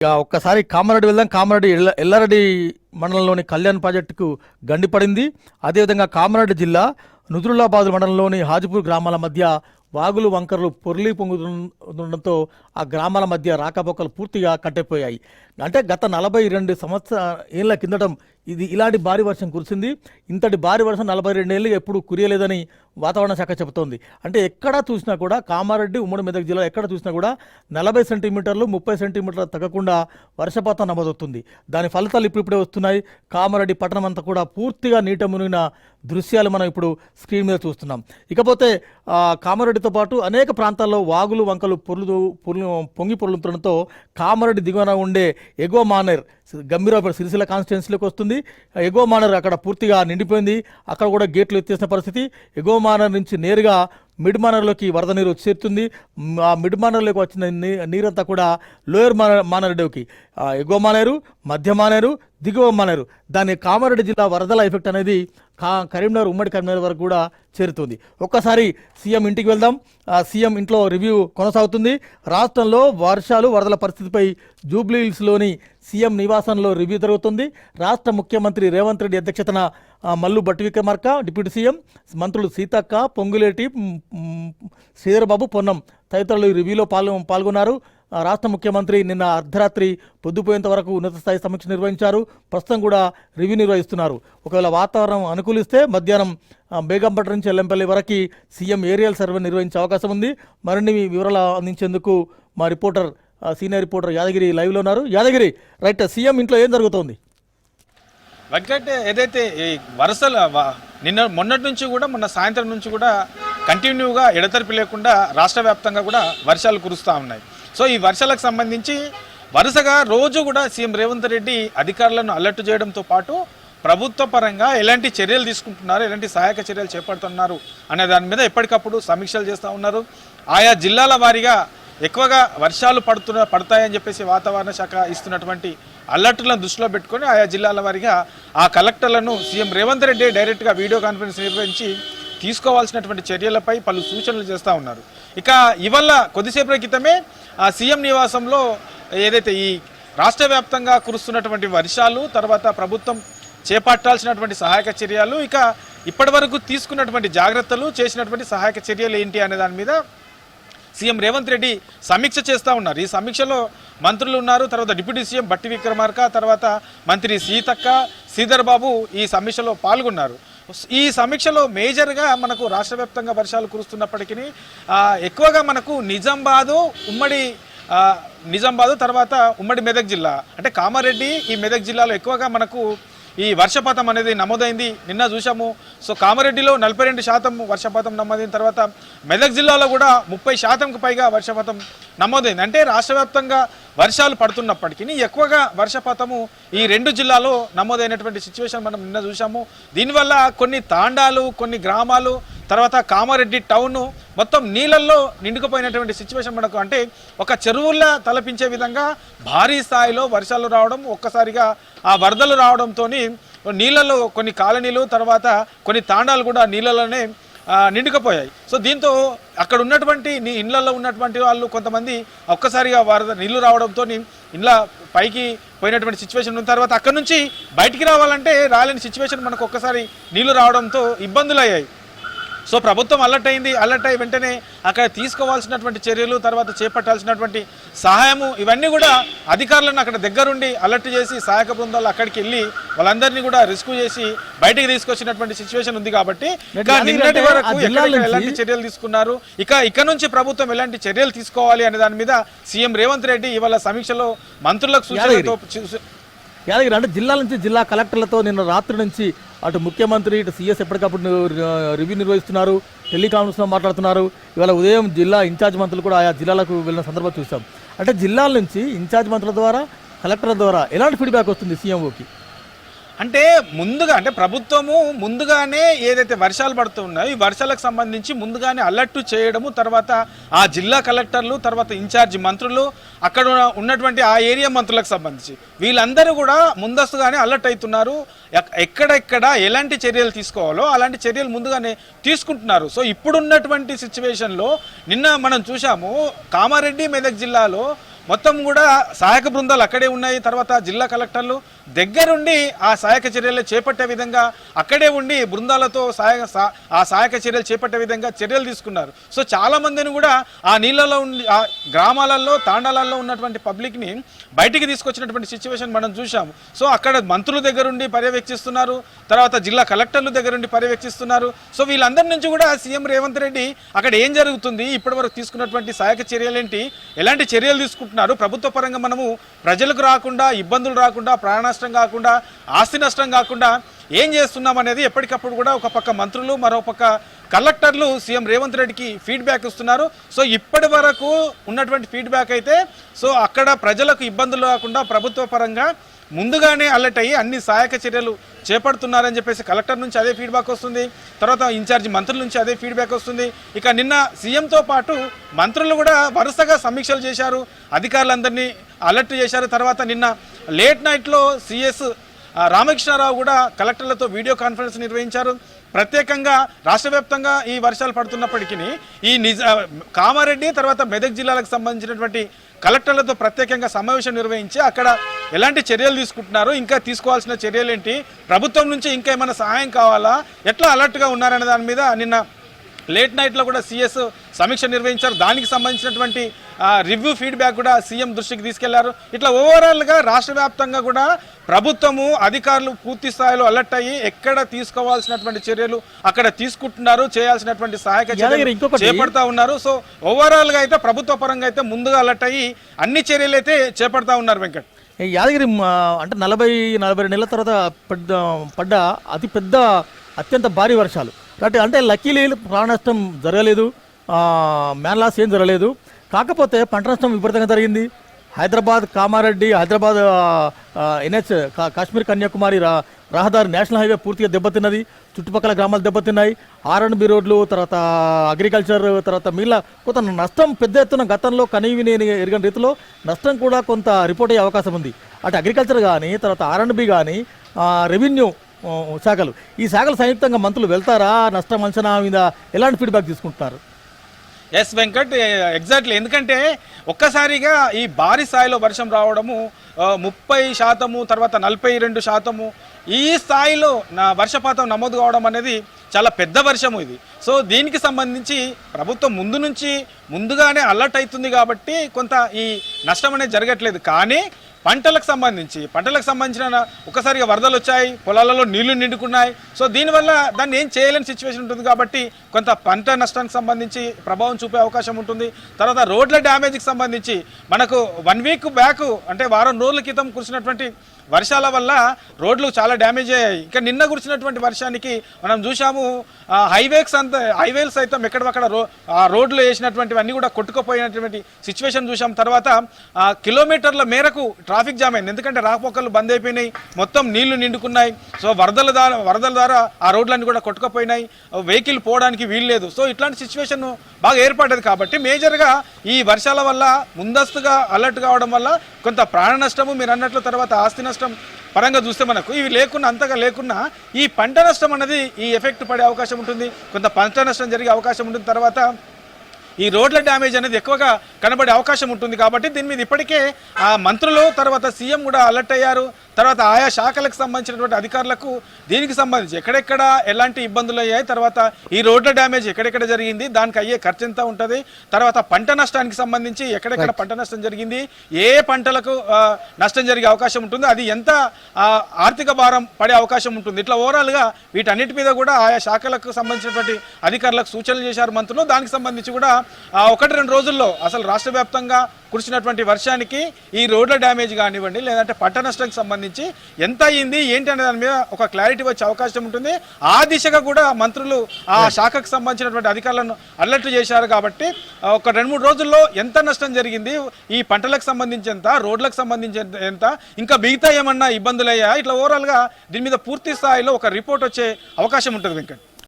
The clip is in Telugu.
ఒక్కసారి కామారెడ్డి వెళ్దాం. కామారెడ్డి ఎల్లారెడ్డి మండలంలోని కళ్యాణ్ ప్రాజెక్టుకు గండిపడింది. అదేవిధంగా కామారెడ్డి జిల్లా నుజురుల్లాబాద్ మండలంలోని హాజిపూర్ గ్రామాల మధ్య వాగులు వంకరలు పొర్లి పొంగుతుండడంతో ఆ గ్రామాల మధ్య రాకపోకలు పూర్తిగా కట్టెపోయాయి. అంటే గత 42 ఏళ్ల కిందటం ఇలాంటి భారీ వర్షం కురిసింది. ఇంతటి భారీ వర్షం 42 ఏళ్ళు ఎప్పుడు కురియలేదని వాతావరణ శాఖ చెబుతోంది. అంటే ఎక్కడ చూసినా కూడా కామారెడ్డి ఉమ్మడి మెదక్ జిల్లా ఎక్కడ చూసినా కూడా 40 సెంటీమీటర్లు 30 సెంటీమీటర్లు తగ్గకుండా వర్షపాతం నమోదవుతుంది. దాని ఫలితాలు ఇప్పుడిప్పుడే వస్తున్నాయి. కామారెడ్డి పట్టణం అంతా కూడా పూర్తిగా నీట మునిగిన దృశ్యాలు మనం ఇప్పుడు స్క్రీన్ మీద చూస్తున్నాం. ఇకపోతే కామారెడ్డితో పాటు అనేక ప్రాంతాల్లో వాగులు వంకలు పొంగి పొర్లుతుండడంతో కామారెడ్డి దిగువన ఉండే ఎగువ మానేర్ గంభీరావుపేట సిరిసిల్ల కాన్స్టిట్యున్సీలోకి వస్తుంది. ఎగువ మానేర్ అక్కడ పూర్తిగా నిండిపోయింది. అక్కడ కూడా గేట్లు ఎత్తేసిన పరిస్థితి. ఎగువ మానేర్ నుంచి నేరుగా మిడ్ మానర్లోకి వరద నీరు చేరుతుంది. ఆ మిడ్ మానర్లోకి వచ్చిన నీరంతా కూడా లోయర్ మానేరుకి ఎగువ మానేరు, మధ్య మానేరు, దిగువ మానేరు. దాని కామారెడ్డి జిల్లా వరదల ఎఫెక్ట్ అనేది కరీంనగర్ ఉమ్మడి కరీంనగర్ వరకు కూడా చేరుతుంది. ఒక్కసారి సీఎం ఇంటికి వెళ్దాం. సీఎం ఇంట్లో రివ్యూ కొనసాగుతుంది. రాష్ట్రంలో వర్షాలు వరదల పరిస్థితిపై జూబ్లీహిల్స్లోని సీఎం నివాసంలో రివ్యూ జరుగుతుంది. రాష్ట్ర ముఖ్యమంత్రి రేవంత్ రెడ్డి అధ్యక్షతన మల్లు భట్టి విక్రమార్క, డిప్యూటీ సీఎం, మంత్రులు సీతక్క, పొంగులేటి, శ్రీధర్బాబు, పొన్నం తదితరులు ఈ రివ్యూలో పాల్గొన్నారు. రాష్ట్ర ముఖ్యమంత్రి నిన్న అర్ధరాత్రి పొద్దుపోయేంత వరకు ఉన్నత స్థాయి సమీక్ష నిర్వహించారు. ప్రస్తుతం కూడా రివ్యూ నిర్వహిస్తున్నారు. ఒకవేళ వాతావరణం అనుకూలిస్తే మధ్యాహ్నం బేగంపేట నుంచి ఎల్లంపల్లి వరకు సీఎం ఏరియల్ సర్వే నిర్వహించే అవకాశం ఉంది. మరిన్ని వివరాలు అందించేందుకు మా రిపోర్టర్ సీనియర్ రిపోర్టర్ యాదగిరి లైవ్లో ఉన్నారు. యాదగిరి, రైట్, సీఎం ఇంట్లో ఏం జరుగుతోంది? వెంకటే, ఏదైతే ఈ వరుసలు మొన్నటి నుంచి కూడా మొన్న సాయంత్రం నుంచి కూడా కంటిన్యూగా ఎడతెరిపి లేకుండా రాష్ట్ర వ్యాప్తంగా కూడా వర్షాలు కురుస్తూ ఉన్నాయి. సో ఈ వర్షాలకు సంబంధించి వరుసగా రోజు కూడా సీఎం రేవంత్ రెడ్డి అధికారులను అలర్ట్ చేయడంతో పాటు ప్రభుత్వ పరంగా ఎలాంటి చర్యలు తీసుకుంటున్నారు, ఎలాంటి సహాయక చర్యలు చేపడుతున్నారు అనే దాని మీద ఎప్పటికప్పుడు సమీక్షలు చేస్తూ ఉన్నారు. ఆయా జిల్లాల వారీగా ఎక్కువగా వర్షాలు పడతాయని చెప్పేసి వాతావరణ శాఖ ఇస్తున్నటువంటి అలర్ట్లను దృష్టిలో పెట్టుకొని ఆయా జిల్లాల వారీగా ఆ కలెక్టర్లను సీఎం రేవంత్ రెడ్డి డైరెక్ట్గా వీడియో కాన్ఫరెన్స్ నిర్వహించి తీసుకోవాల్సినటువంటి చర్యలపై పలు సూచనలు చేస్తూ ఉన్నారు. ఇక ఇవాళ కొద్దిసేపటి క్రితమే ఆ సీఎం నివాసంలో ఏదైతే ఈ రాష్ట్ర వ్యాప్తంగా కురుస్తున్నటువంటి వర్షాలు, తర్వాత ప్రభుత్వం చేపట్టాల్సినటువంటి సహాయక చర్యలు, ఇక ఇప్పటి వరకు తీసుకున్నటువంటి జాగ్రత్తలు, చేసినటువంటి సహాయక చర్యలు ఏంటి అనే దాని మీద సీఎం రేవంత్ రెడ్డి సమీక్ష చేస్తూ ఉన్నారు. ఈ సమీక్షలో మంత్రులు ఉన్నారు. తర్వాత డిప్యూటీ సీఎం భట్టి విక్రమార్క, తర్వాత మంత్రి సీతక్క, శ్రీధర్బాబు ఈ సమీక్షలో పాల్గొన్నారు. ఈ సమీక్షలో మేజర్గా మనకు రాష్ట్ర వ్యాప్తంగా వర్షాలు కురుస్తున్నప్పటికీ ఎక్కువగా మనకు నిజామాబాదు తర్వాత ఉమ్మడి మెదక్ జిల్లా అంటే కామారెడ్డి, ఈ మెదక్ జిల్లాలో ఎక్కువగా మనకు ఈ వర్షపాతం అనేది నమోదైంది. నిన్న చూసాము. సో కామారెడ్డిలో 42% వర్షపాతం నమోదైన తర్వాత మెదక్ జిల్లాలో కూడా 30%కు పైగా వర్షపాతం నమోదైంది. అంటే రాష్ట్ర వ్యాప్తంగా వర్షాలు పడుతున్నప్పటికీ ఎక్కువగా వర్షపాతము ఈ 2 జిల్లాలో నమోదైనటువంటి సిచ్యువేషన్ మనం నిన్న చూసాము. దీనివల్ల కొన్ని తాండాలు, కొన్ని గ్రామాలు, తర్వాత కామారెడ్డి టౌన్ మొత్తం నీళ్ళల్లో నిండుకుపోయినటువంటి సిచ్యువేషన్ మనకు, అంటే ఒక చెరువుల్లో తలపించే విధంగా భారీ స్థాయిలో వర్షాలు రావడం, ఒక్కసారిగా ఆ వరదలు రావడంతో నీళ్ళలో కొన్ని కాలనీలు, తర్వాత కొన్ని తాండాలు కూడా నీళ్ళలోనే నిండుకుపోయాయి. సో దీంతో అక్కడ ఉన్నటువంటి ఇళ్లలో ఉన్నటువంటి వాళ్ళు కొంతమంది ఒక్కసారిగా నీళ్లు రావడంతో ఇండ్ల పైకి పోయినటువంటి సిచ్యువేషన్ ఉన్న తర్వాత అక్కడ నుంచి బయటికి రావాలంటే రాలేని సిచ్యువేషన్ మనకు ఒక్కసారి నీళ్లు రావడంతో ఇబ్బందులు అయ్యాయి. సో ప్రభుత్వం అలర్ట్ అయ్యి వెంటనే అక్కడ తీసుకోవాల్సినటువంటి చర్యలు, తర్వాత చేపట్టాల్సినటువంటి సహాయము, ఇవన్నీ కూడా అధికారులను అక్కడ దగ్గరుండి అలర్ట్ చేసి సహాయక బృందాలు అక్కడికి వెళ్ళి వాళ్ళందరినీ కూడా రెస్క్యూ చేసి బయటికి తీసుకొచ్చినటువంటి సిచ్యువేషన్ ఉంది. కాబట్టి నిన్నటి వరకు ఎలాంటి చర్యలు తీసుకున్నారు, ఇక నుంచి ప్రభుత్వం ఎలాంటి చర్యలు తీసుకోవాలి అనే దాని మీద సీఎం రేవంత్ రెడ్డి ఇవాళ సమీక్షలో మంత్రులకు సూచనలతో యాదగిరి, అంటే జిల్లా నుంచి జిల్లా కలెక్టర్లతో నిన్న రాత్రి నుంచి అటు ముఖ్యమంత్రి, ఇటు సీఎస్ ఎప్పటికప్పుడు రివ్యూ నిర్వహిస్తున్నారు, టెలికాన్ఫరెన్స్లో మాట్లాడుతున్నారు. ఇవాళ ఉదయం జిల్లా ఇన్ఛార్జ్ మంత్రులు కూడా ఆయా జిల్లాలకు వెళ్ళిన సందర్భం చూసాం. అంటే జిల్లాల నుంచి ఇన్ఛార్జ్ మంత్రుల ద్వారా, కలెక్టర్ల ద్వారా ఎలాంటి ఫీడ్బ్యాక్ వస్తుంది సీఎంఓకి? అంటే ప్రభుత్వము ముందుగానే ఏదైతే వర్షాలు పడుతున్నాయో ఈ వర్షాలకు సంబంధించి ముందుగానే అలర్ట్ చేయడము, తర్వాత ఆ జిల్లా కలెక్టర్లు, తర్వాత ఇన్ఛార్జి మంత్రులు, అక్కడ ఉన్నటువంటి ఆ ఏరియా మంత్రులకు సంబంధించి వీళ్ళందరూ కూడా ముందస్తుగానే అలర్ట్ అవుతున్నారు. ఎక్కడెక్కడ ఎలాంటి చర్యలు తీసుకోవాలో అలాంటి చర్యలు ముందుగానే తీసుకుంటున్నారు. సో ఇప్పుడున్నటువంటి సిచ్యువేషన్లో నిన్న మనం చూసాము కామారెడ్డి, మెదక్ జిల్లాలో మొత్తం కూడా సహాయక బృందాలు అక్కడే ఉన్నాయి. తర్వాత జిల్లా కలెక్టర్లు దగ్గరుండి ఆ సహాయక చర్యలు చేపట్టే విధంగా అక్కడే ఉండి బృందాలతో ఆ సహాయక చర్యలు చేపట్టే విధంగా చర్యలు తీసుకున్నారు. సో చాలా మందిని కూడా ఆ నీళ్ళలో ఉండి ఆ గ్రామాలలో తాండాలలో ఉన్నటువంటి పబ్లిక్ని బయటికి తీసుకొచ్చినటువంటి సిచ్యువేషన్ మనం చూసాము. సో అక్కడ మంత్రుల దగ్గరుండి పర్యవేక్షిస్తున్నారు, తర్వాత జిల్లా కలెక్టర్ల దగ్గరుండి పర్యవేక్షిస్తున్నారు. సో వీళ్ళందరి నుంచి కూడా సీఎం రేవంత్ రెడ్డి అక్కడ ఏం జరుగుతుంది, ఇప్పటివరకు తీసుకున్నటువంటి సహాయక చర్యలేంటి, ఎలాంటి చర్యలు తీసుకుంటున్నారు, ప్రభుత్వ పరంగా మనము ప్రజలకు రాకుండా ఇబ్బందులు రాకుండా ప్రాణ నష్టం కాకుండా ఆస్తి నష్టం కాకుండా ఏం చేస్తున్నాం అనేది ఎప్పటికప్పుడు కూడా ఒక పక్క మంత్రులు మరో పక్క కలెక్టర్లు సీఎం రేవంత్ రెడ్డికి ఫీడ్బ్యాక్ ఇస్తున్నారు. సో ఇప్పటి వరకు ఉన్నటువంటి ఫీడ్బ్యాక్ అయితే సో అక్కడ ప్రజలకు ఇబ్బందులు రాకుండా ప్రభుత్వ పరంగా ముందుగానే అలర్ట్ అయ్యి అన్ని సహాయక చర్యలు చేపడుతున్నారని చెప్పేసి కలెక్టర్ నుంచి అదే ఫీడ్బ్యాక్ వస్తుంది. తర్వాత ఇన్ఛార్జి మంత్రుల నుంచి అదే ఫీడ్బ్యాక్ వస్తుంది. ఇక నిన్న సీఎంతో పాటు మంత్రులు కూడా వరుసగా సమీక్షలు చేశారు, అధికారులందరినీ అలర్ట్ చేశారు. తర్వాత నిన్న లేట్ నైట్లో సిఎస్ రామకృష్ణారావు కూడా కలెక్టర్లతో వీడియో కాన్ఫరెన్స్ నిర్వహించారు. ప్రత్యేకంగా రాష్ట్ర వ్యాప్తంగా ఈ వర్షాలు పడుతున్నప్పటికీ ఈ కామారెడ్డి తర్వాత మెదక్ జిల్లాలకు సంబంధించినటువంటి కలెక్టర్లతో ప్రత్యేకంగా సమావేశం నిర్వహించి అక్కడ ఎలాంటి చర్యలు తీసుకుంటున్నారు, ఇంకా తీసుకోవాల్సిన చర్యలు ఏంటి, ప్రభుత్వం నుంచి ఇంకా ఏమైనా సహాయం కావాలా, ఎట్లా అలర్ట్గా ఉన్నారనే దాని మీద నిన్న లేట్ నైట్లో కూడా సిఎస్ సమీక్ష నిర్వహించారు. దానికి సంబంధించినటువంటి రివ్యూ ఫీడ్బ్యాక్ కూడా సీఎం దృష్టికి తీసుకెళ్లారు. ఇట్లా ఓవరాల్గా రాష్ట్ర వ్యాప్తంగా కూడా ప్రభుత్వము అధికారులు పూర్తి స్థాయిలో అలర్ట్ అయ్యి ఎక్కడ తీసుకోవాల్సినటువంటి చర్యలు అక్కడ తీసుకుంటున్నారు, చేయాల్సినటువంటి సహాయక చర్యలు చేపడతా ఉన్నారు. సో ఓవరాల్గా అయితే ప్రభుత్వ పరంగా అయితే ముందుగా అలర్ట్ అయ్యి అన్ని చర్యలు అయితే చేపడతా ఉన్నారు. వెంకట్, యాదగిరి అంటే 40-42 నెలల తర్వాత పడ్డ అత్యంత భారీ వర్షాలు అంటే లక్కీలీ ప్రాణ నష్టం జరగలేదు, మ్యాన్ లాస్ ఏం జరగలేదు. కాకపోతే పంట నష్టం విపరీతంగా జరిగింది. హైదరాబాద్ కామారెడ్డి, హైదరాబాద్ ఎన్హెచ్ కాశ్మీర్ కన్యాకుమారి రహదారి నేషనల్ హైవే పూర్తిగా దెబ్బతిన్నది, చుట్టుపక్కల గ్రామాలు దెబ్బతిన్నాయి. R&B రోడ్లు, తర్వాత అగ్రికల్చర్, తర్వాత మిగిలిన కొంత నష్టం పెద్ద ఎత్తున గతంలో కనీవి నేను ఎరిగిన రీతిలో నష్టం కూడా కొంత రిపోర్ట్ అయ్యే అవకాశం ఉంది. అటు అగ్రికల్చర్ కానీ, తర్వాత R&B కానీ, రెవెన్యూ శాఖలు, ఈ శాఖలు సంయుక్తంగా మంత్రులు వెళ్తారా, నష్టం అంచనా మీద ఎలాంటి ఫీడ్బ్యాక్ తీసుకుంటున్నారు? Yes Venkat, exactly. ఎందుకంటే ఒక్కసారిగా ఈ భారీ స్థాయిలో వర్షం రావడము 30%, తర్వాత 42%, ఈ స్థాయిలో వర్షపాతం నమోదు కావడం అనేది చాలా పెద్ద వర్షము ఇది. సో దీనికి సంబంధించి ప్రభుత్వం ముందుగానే అలర్ట్ అవుతుంది కాబట్టి కొంత ఈ నష్టం అనేది జరగట్లేదు. కానీ పంటలకు సంబంధించిన ఒక్కసారిగా వరదలు వచ్చాయి, పొలాలలో నీళ్లు నిండుకున్నాయి. సో దీనివల్ల దాన్ని ఏం చేయలేని సిచ్యువేషన్ ఉంటుంది కాబట్టి కొంత పంట నష్టానికి సంబంధించి ప్రభావం చూపే అవకాశం ఉంటుంది. తర్వాత రోడ్ల డ్యామేజ్కి సంబంధించి మనకు 1 వీక్ బ్యాక్ అంటే వారం రోజుల క్రితం కురిసినటువంటి వర్షాల వల్ల రోడ్లు చాలా డ్యామేజ్ అయ్యాయి. ఇక నిన్న కురిసినటువంటి వర్షానికి మనం చూసాము హైవేలు సైతం ఎక్కడక్కడ రోడ్లు వేసినటువంటివన్నీ కూడా కొట్టుకుపోయినటువంటి సిచ్యువేషన్ చూసాం. తర్వాత కిలోమీటర్ల మేరకు ట్రాఫిక్ జామ్ అయింది, ఎందుకంటే రాకపోకలు బంద్ అయిపోయినాయి, మొత్తం నీళ్లు నిండుకున్నాయి. సో వరదల ద్వారా ఆ రోడ్లన్నీ కూడా కొట్టుకుపోయినాయి, వెహికల్ పోవడానికి వీల్లేదు. సో ఇట్లాంటి సిచ్యువేషన్ బాగా ఏర్పడ్డది కాబట్టి మేజర్గా ఈ వర్షాల వల్ల ముందస్తుగా అలర్ట్ కావడం వల్ల కొంత ప్రాణ నష్టము మీరు అన్నట్లు, తర్వాత ఆస్తి నష్టం పరంగా చూస్తే మనకు ఇవి అంతగా లేకున్నా ఈ పంట నష్టం అనేది ఈ ఎఫెక్ట్ పడే అవకాశం ఉంటుంది, కొంత పంట నష్టం జరిగే అవకాశం ఉంటుంది. తర్వాత ఈ రోడ్ల డ్యామేజ్ అనేది ఎక్కువగా కనబడే అవకాశం ఉంటుంది. కాబట్టి దీని మీద ఇప్పటికే ఆ మంత్రులు తర్వాత సీఎం కూడా అలర్ట్ అయ్యారు. తర్వాత ఆయా శాఖలకు సంబంధించినటువంటి అధికారులకు దీనికి సంబంధించి ఎక్కడెక్కడ ఎలాంటి ఇబ్బందులు అయ్యాయి, తర్వాత ఈ రోడ్ల డ్యామేజ్ ఎక్కడెక్కడ జరిగింది, దానికి అయ్యే ఖర్చు ఎంత ఉంటుంది, తర్వాత పంట నష్టానికి సంబంధించి ఎక్కడెక్కడ పంట నష్టం జరిగింది, ఏ పంటలకు నష్టం జరిగే అవకాశం ఉంటుంది, అది ఎంత ఆర్థిక భారం పడే అవకాశం ఉంటుంది, ఇట్లా ఓవరాల్గా వీటన్నిటి మీద కూడా ఆయా శాఖలకు సంబంధించినటువంటి అధికారులకు సూచనలు చేశారు మంత్రులు. దానికి సంబంధించి కూడా 1-2 రోజుల్లో అసలు రాష్ట్ర వ్యాప్తంగా కురిసినటువంటి వర్షానికి ఈ రోడ్ల డ్యామేజ్ కానివ్వండి, లేదంటే పంట నష్టానికి సంబంధించి ఎంత అయ్యింది ఏంటి అనే దాని మీద ఒక క్లారిటీ వచ్చే అవకాశం ఉంటుంది. ఆ దిశగా కూడా మంత్రులు ఆ శాఖకు సంబంధించినటువంటి అధికారులను అలర్ట్ చేశారు. కాబట్టి ఒక 2-3 రోజుల్లో ఎంత నష్టం జరిగింది, ఈ పంటలకు సంబంధించి ఎంత, రోడ్లకు సంబంధించి ఎంత, ఇంకా మిగతా ఏమన్నా ఇబ్బందులు అయ్యాయా, ఇట్లా ఓవరాల్గా దీని మీద పూర్తి స్థాయిలో ఒక రిపోర్ట్ వచ్చే అవకాశం ఉంటుంది వెంకట్.